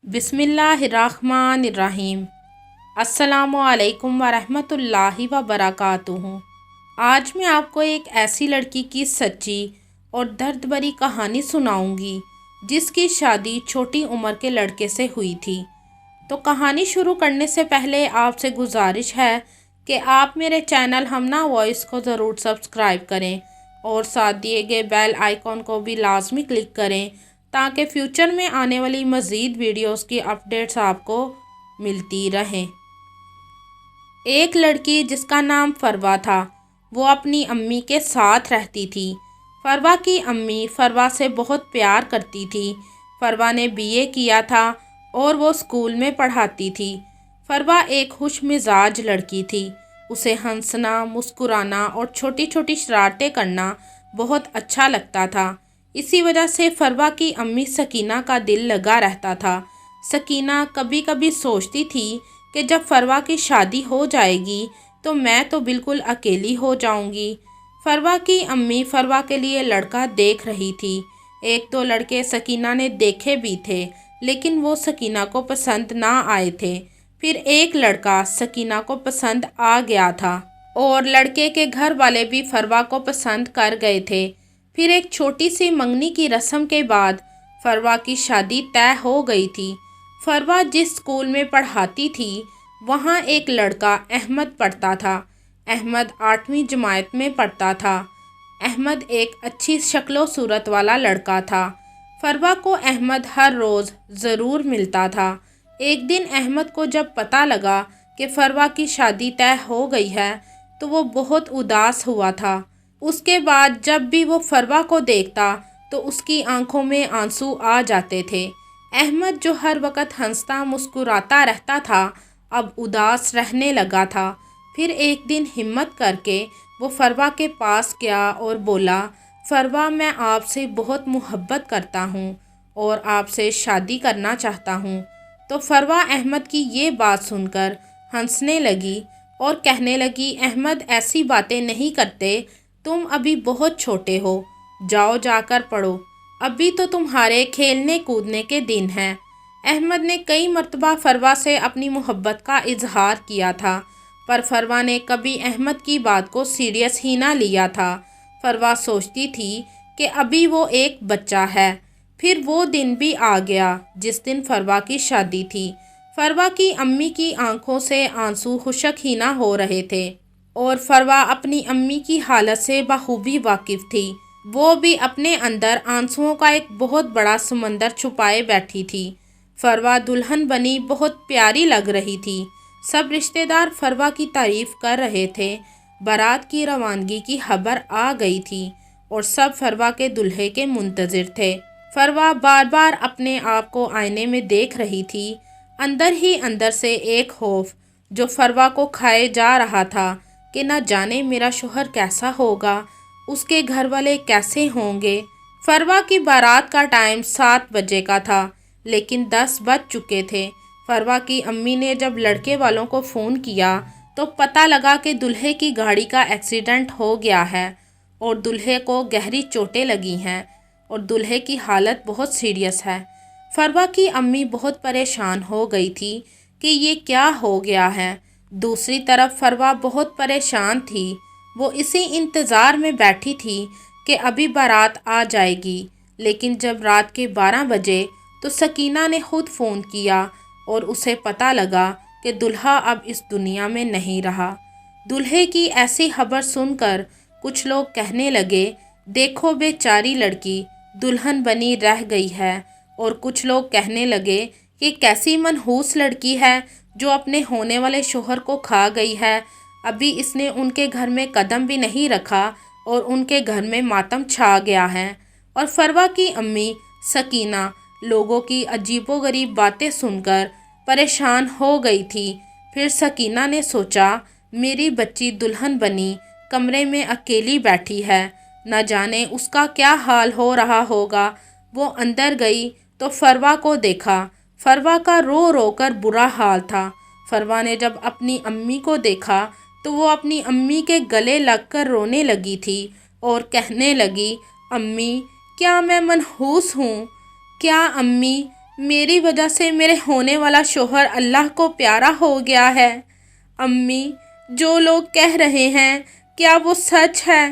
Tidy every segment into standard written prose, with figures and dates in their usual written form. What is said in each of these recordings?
بسم اللہ الرحمن الرحیم۔ السلام علیکم ورحمۃ اللہ وبرکاتہ۔ آج میں آپ کو ایک ایسی لڑکی کی سچی اور درد بھری کہانی سناؤں گی جس کی شادی چھوٹی عمر کے لڑکے سے ہوئی تھی۔ تو کہانی شروع کرنے سے پہلے آپ سے گزارش ہے کہ آپ میرے چینل ہمنا وائس کو ضرور سبسکرائب کریں اور ساتھ دیے گئے بیل آئیکن کو بھی لازمی کلک کریں تاکہ فیوچر میں آنے والی مزید ویڈیوز کی اپڈیٹس آپ کو ملتی رہیں۔ ایک لڑکی جس کا نام فروا تھا، وہ اپنی امی کے ساتھ رہتی تھی۔ فروا کی امی فروا سے بہت پیار کرتی تھی۔ فروا نے BA کیا تھا اور وہ اسکول میں پڑھاتی تھی۔ فروا ایک خوش مزاج لڑکی تھی۔ اسے ہنسنا، مسکرانا اور چھوٹی چھوٹی شرارتیں کرنا بہت اچھا لگتا تھا۔ اسی وجہ سے فروا کی امی سکینہ کا دل لگا رہتا تھا۔ سکینہ کبھی کبھی سوچتی تھی کہ جب فروا کی شادی ہو جائے گی تو میں تو بالکل اکیلی ہو جاؤں گی۔ فروا کی امی فروا کے لیے لڑکا دیکھ رہی تھی۔ ایک دو لڑکے سکینہ نے دیکھے بھی تھے لیکن وہ سکینہ کو پسند نہ آئے تھے۔ پھر ایک لڑکا سکینہ کو پسند آ گیا تھا اور لڑکے کے گھر والے بھی فروا کو پسند کر گئے تھے۔ پھر ایک چھوٹی سی منگنی کی رسم کے بعد فروا کی شادی طے ہو گئی تھی۔ فروا جس اسکول میں پڑھاتی تھی وہاں ایک لڑکا احمد پڑھتا تھا۔ احمد 8ویں جماعت میں پڑھتا تھا۔ احمد ایک اچھی شکل و صورت والا لڑکا تھا۔ فروا کو احمد ہر روز ضرور ملتا تھا۔ ایک دن احمد کو جب پتہ لگا کہ فروا کی شادی طے ہو گئی ہے تو وہ بہت اداس ہوا تھا۔ اس کے بعد جب بھی وہ فروا کو دیکھتا تو اس کی آنکھوں میں آنسو آ جاتے تھے۔ احمد جو ہر وقت ہنستا مسکراتا رہتا تھا اب اداس رہنے لگا تھا۔ پھر ایک دن ہمت کر کے وہ فروا کے پاس گیا اور بولا، فروا میں آپ سے بہت محبت کرتا ہوں اور آپ سے شادی کرنا چاہتا ہوں۔ تو فروا احمد کی یہ بات سن کر ہنسنے لگی اور کہنے لگی، احمد ایسی باتیں نہیں کرتے، تم ابھی بہت چھوٹے ہو، جاؤ جا کر پڑھو، ابھی تو تمہارے کھیلنے کودنے کے دن ہیں۔ احمد نے کئی مرتبہ فروا سے اپنی محبت کا اظہار کیا تھا پر فروا نے کبھی احمد کی بات کو سیریس ہی نہ لیا تھا۔ فروا سوچتی تھی کہ ابھی وہ ایک بچہ ہے۔ پھر وہ دن بھی آ گیا جس دن فروا کی شادی تھی۔ فروا کی امی کی آنکھوں سے آنسو خشک ہی نہ ہو رہے تھے اور فروا اپنی امی کی حالت سے بخوبی واقف تھی۔ وہ بھی اپنے اندر آنسوؤں کا ایک بہت بڑا سمندر چھپائے بیٹھی تھی۔ فروا دلہن بنی بہت پیاری لگ رہی تھی۔ سب رشتہ دار فروا کی تعریف کر رہے تھے۔ بارات کی روانگی کی خبر آ گئی تھی اور سب فروا کے دلہے کے منتظر تھے۔ فروا بار بار اپنے آپ کو آئینے میں دیکھ رہی تھی۔ اندر ہی اندر سے ایک خوف جو فروا کو کھائے جا رہا تھا کہ نہ جانے میرا شوہر کیسا ہوگا، اس کے گھر والے کیسے ہوں گے۔ فروا کی بارات کا ٹائم 7 بجے کا تھا لیکن 10 بج چکے تھے۔ فروا کی امی نے جب لڑکے والوں کو فون کیا تو پتہ لگا کہ دلہے کی گاڑی کا ایکسیڈنٹ ہو گیا ہے اور دلہے کو گہری چوٹیں لگی ہیں اور دلہے کی حالت بہت سیریس ہے۔ فروا کی امی بہت پریشان ہو گئی تھی کہ یہ کیا ہو گیا ہے۔ دوسری طرف فروا بہت پریشان تھی۔ وہ اسی انتظار میں بیٹھی تھی کہ ابھی بارات آ جائے گی، لیکن جب رات کے 12 بجے تو سکینہ نے خود فون کیا اور اسے پتہ لگا کہ دلہا اب اس دنیا میں نہیں رہا۔ دلہے کی ایسی خبر سن کر کچھ لوگ کہنے لگے، دیکھو بیچاری لڑکی دلہن بنی رہ گئی ہے، اور کچھ لوگ کہنے لگے کہ کیسی منحوس لڑکی ہے جو اپنے ہونے والے شوہر کو کھا گئی ہے، ابھی اس نے ان کے گھر میں قدم بھی نہیں رکھا اور ان کے گھر میں ماتم چھا گیا ہے۔ اور فروا کی امی سکینہ لوگوں کی عجیب و غریب باتیں سن کر پریشان ہو گئی تھی۔ پھر سکینہ نے سوچا، میری بچی دلہن بنی کمرے میں اکیلی بیٹھی ہے، نہ جانے اس کا کیا حال ہو رہا ہوگا۔ وہ اندر گئی تو فروا کو دیکھا۔ فروا کا رو رو کر برا حال تھا۔ فروا نے جب اپنی امی کو دیکھا تو وہ اپنی امی کے گلے لگ کر رونے لگی تھی اور کہنے لگی، امی کیا میں منحوس ہوں؟ کیا امی میری وجہ سے میرے ہونے والا شوہر اللہ کو پیارا ہو گیا ہے۔ امی، جو لوگ کہہ رہے ہیں کیا وہ سچ ہے؟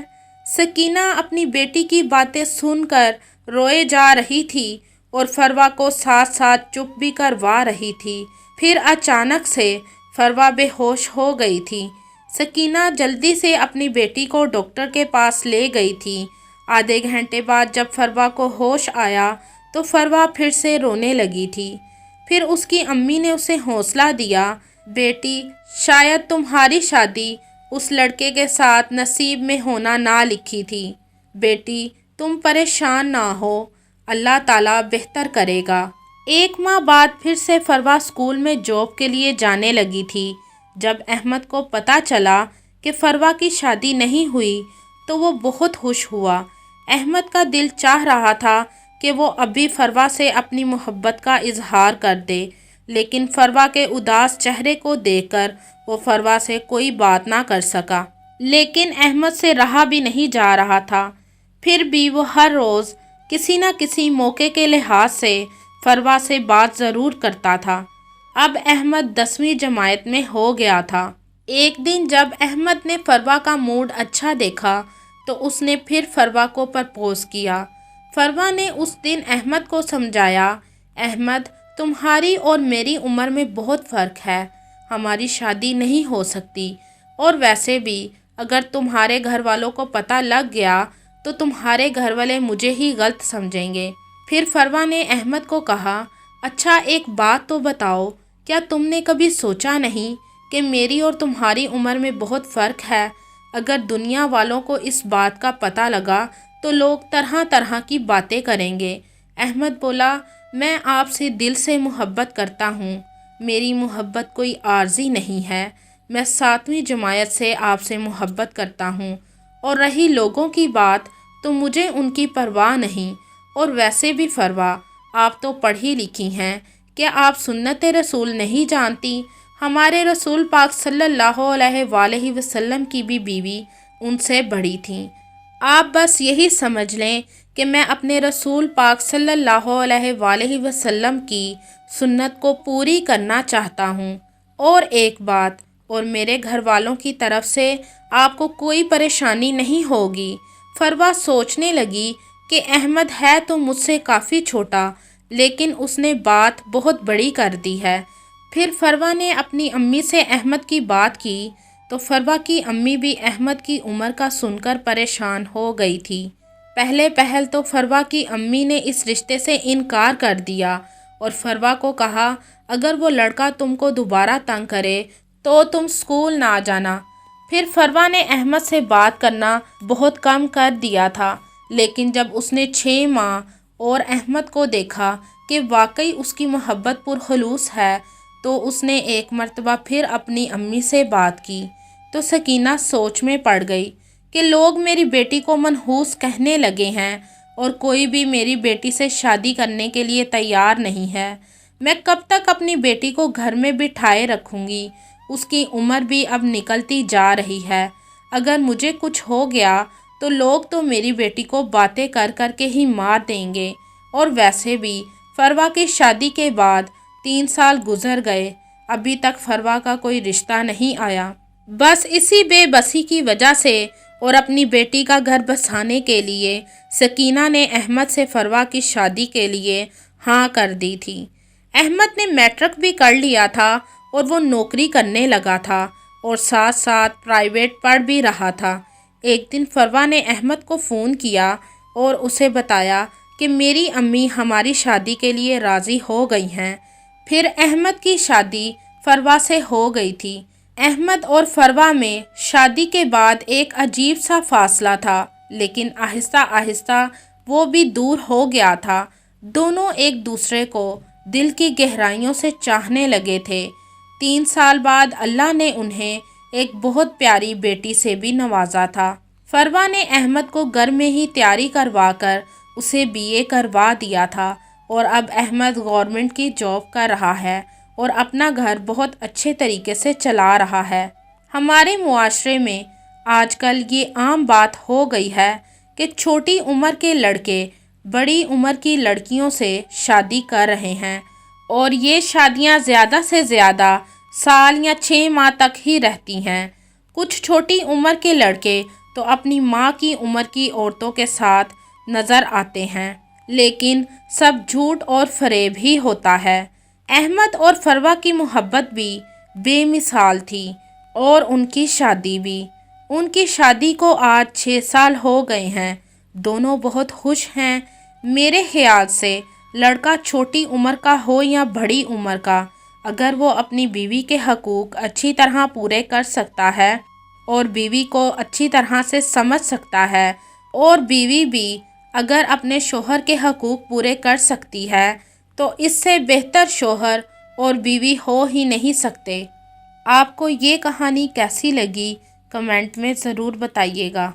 سکینہ اپنی بیٹی کی باتیں سن کر روئے جا رہی تھی اور فروا کو ساتھ ساتھ چپ بھی کروا رہی تھی۔ پھر اچانک سے فروا بے ہوش ہو گئی تھی۔ سکینہ جلدی سے اپنی بیٹی کو ڈاکٹر کے پاس لے گئی تھی۔ آدھے گھنٹے بعد جب فروا کو ہوش آیا تو فروا پھر سے رونے لگی تھی۔ پھر اس کی امی نے اسے حوصلہ دیا، بیٹی، شاید تمہاری شادی اس لڑکے کے ساتھ نصیب میں ہونا نہ لکھی تھی۔ بیٹی، تم پریشان نہ ہو، اللہ تعالیٰ بہتر کرے گا۔ ایک ماہ بعد پھر سے فروا اسکول میں جاب کے لیے جانے لگی تھی۔ جب احمد کو پتہ چلا کہ فروا کی شادی نہیں ہوئی تو وہ بہت خوش ہوا۔ احمد کا دل چاہ رہا تھا کہ وہ ابھی فروا سے اپنی محبت کا اظہار کر دے، لیکن فروا کے اداس چہرے کو دیکھ کر وہ فروا سے کوئی بات نہ کر سکا۔ لیکن احمد سے رہا بھی نہیں جا رہا تھا۔ پھر بھی وہ ہر روز کسی نہ کسی موقع کے لحاظ سے فروا سے بات ضرور کرتا تھا۔ اب احمد 10ویں جماعت میں ہو گیا تھا۔ ایک دن جب احمد نے فروا کا موڈ اچھا دیکھا تو اس نے پھر فروا کو پرپوز کیا۔ فروا نے اس دن احمد کو سمجھایا، احمد، تمہاری اور میری عمر میں بہت فرق ہے، ہماری شادی نہیں ہو سکتی، اور ویسے بھی اگر تمہارے گھر والوں کو پتہ لگ گیا تو تمہارے گھر والے مجھے ہی غلط سمجھیں گے۔ پھر فروا نے احمد کو کہا، اچھا ایک بات تو بتاؤ، کیا تم نے کبھی سوچا نہیں کہ میری اور تمہاری عمر میں بہت فرق ہے؟ اگر دنیا والوں کو اس بات کا پتہ لگا تو لوگ طرح طرح کی باتیں کریں گے۔ احمد بولا، میں آپ سے دل سے محبت کرتا ہوں، میری محبت کوئی عارضی نہیں ہے، میں 7ویں جماعت سے آپ سے محبت کرتا ہوں، اور رہی لوگوں کی بات تو مجھے ان کی پرواہ نہیں، اور ویسے بھی فروا، آپ تو پڑھی لکھی ہیں، کیا آپ سنت رسول نہیں جانتی؟ ہمارے رسول پاک صلی اللہ علیہ وآلہ وسلم کی بھی بیوی ان سے بڑی تھیں۔ آپ بس یہی سمجھ لیں کہ میں اپنے رسول پاک صلی اللہ علیہ وآلہ وسلم کی سنت کو پوری کرنا چاہتا ہوں۔ اور ایک بات، اور میرے گھر والوں کی طرف سے آپ کو کوئی پریشانی نہیں ہوگی۔ فروا سوچنے لگی کہ احمد ہے تو مجھ سے کافی چھوٹا، لیکن اس نے بات بہت بڑی کر دی ہے۔ پھر فروا نے اپنی امی سے احمد کی بات کی تو فروا کی امی بھی احمد کی عمر کا سن کر پریشان ہو گئی تھی۔ پہل تو فروا کی امی نے اس رشتے سے انکار کر دیا اور فروا کو کہا، اگر وہ لڑکا تم کو دوبارہ تنگ کرے تو تم اسکول نہ جانا۔ پھر فروا نے احمد سے بات کرنا بہت کم کر دیا تھا، لیکن جب اس نے 6 ماہ اور احمد کو دیکھا کہ واقعی اس کی محبت پرخلوص ہے تو اس نے ایک مرتبہ پھر اپنی امی سے بات کی تو سکینہ سوچ میں پڑ گئی کہ لوگ میری بیٹی کو منحوس کہنے لگے ہیں اور کوئی بھی میری بیٹی سے شادی کرنے کے لیے تیار نہیں ہے۔ میں کب تک اپنی بیٹی کو گھر میں بٹھائے رکھوں گی؟ اس کی عمر بھی اب نکلتی جا رہی ہے، اگر مجھے کچھ ہو گیا تو لوگ تو میری بیٹی کو باتیں کر کر کے ہی مار دیں گے، اور ویسے بھی فروا کی شادی کے بعد 3 سال گزر گئے، ابھی تک فروا کا کوئی رشتہ نہیں آیا۔ بس اسی بے بسی کی وجہ سے اور اپنی بیٹی کا گھر بسانے کے لیے سکینہ نے احمد سے فروا کی شادی کے لیے ہاں کر دی تھی۔ احمد نے میٹرک بھی کر لیا تھا اور وہ نوکری کرنے لگا تھا اور ساتھ ساتھ پرائیویٹ پڑھ بھی رہا تھا۔ ایک دن فروا نے احمد کو فون کیا اور اسے بتایا کہ میری امی ہماری شادی کے لیے راضی ہو گئی ہیں۔ پھر احمد کی شادی فروا سے ہو گئی تھی۔ احمد اور فروا میں شادی کے بعد ایک عجیب سا فاصلہ تھا، لیکن آہستہ آہستہ وہ بھی دور ہو گیا تھا۔ دونوں ایک دوسرے کو دل کی گہرائیوں سے چاہنے لگے تھے۔ 3 سال بعد اللہ نے انہیں ایک بہت پیاری بیٹی سے بھی نوازا تھا۔ فروا نے احمد کو گھر میں ہی تیاری کروا کر اسے BA کروا دیا تھا اور اب احمد گورنمنٹ کی جاب کر رہا ہے اور اپنا گھر بہت اچھے طریقے سے چلا رہا ہے۔ ہمارے معاشرے میں آج کل یہ عام بات ہو گئی ہے کہ چھوٹی عمر کے لڑکے بڑی عمر کی لڑکیوں سے شادی کر رہے ہیں اور یہ شادیاں زیادہ سے زیادہ سال یا 6 ماہ تک ہی رہتی ہیں۔ کچھ چھوٹی عمر کے لڑکے تو اپنی ماں کی عمر کی عورتوں کے ساتھ نظر آتے ہیں، لیکن سب جھوٹ اور فریب ہی ہوتا ہے۔ احمد اور فروہ کی محبت بھی بے مثال تھی اور ان کی شادی بھی۔ ان کی شادی کو آج 6 سال ہو گئے ہیں۔ دونوں بہت خوش ہیں۔ میرے خیال سے لڑکا چھوٹی عمر کا ہو یا بڑی عمر کا، اگر وہ اپنی بیوی کے حقوق اچھی طرح پورے کر سکتا ہے اور بیوی کو اچھی طرح سے سمجھ سکتا ہے، اور بیوی بھی اگر اپنے شوہر کے حقوق پورے کر سکتی ہے، تو اس سے بہتر شوہر اور بیوی ہو ہی نہیں سکتے۔ آپ کو یہ کہانی کیسی لگی کمنٹ میں ضرور بتائیے گا۔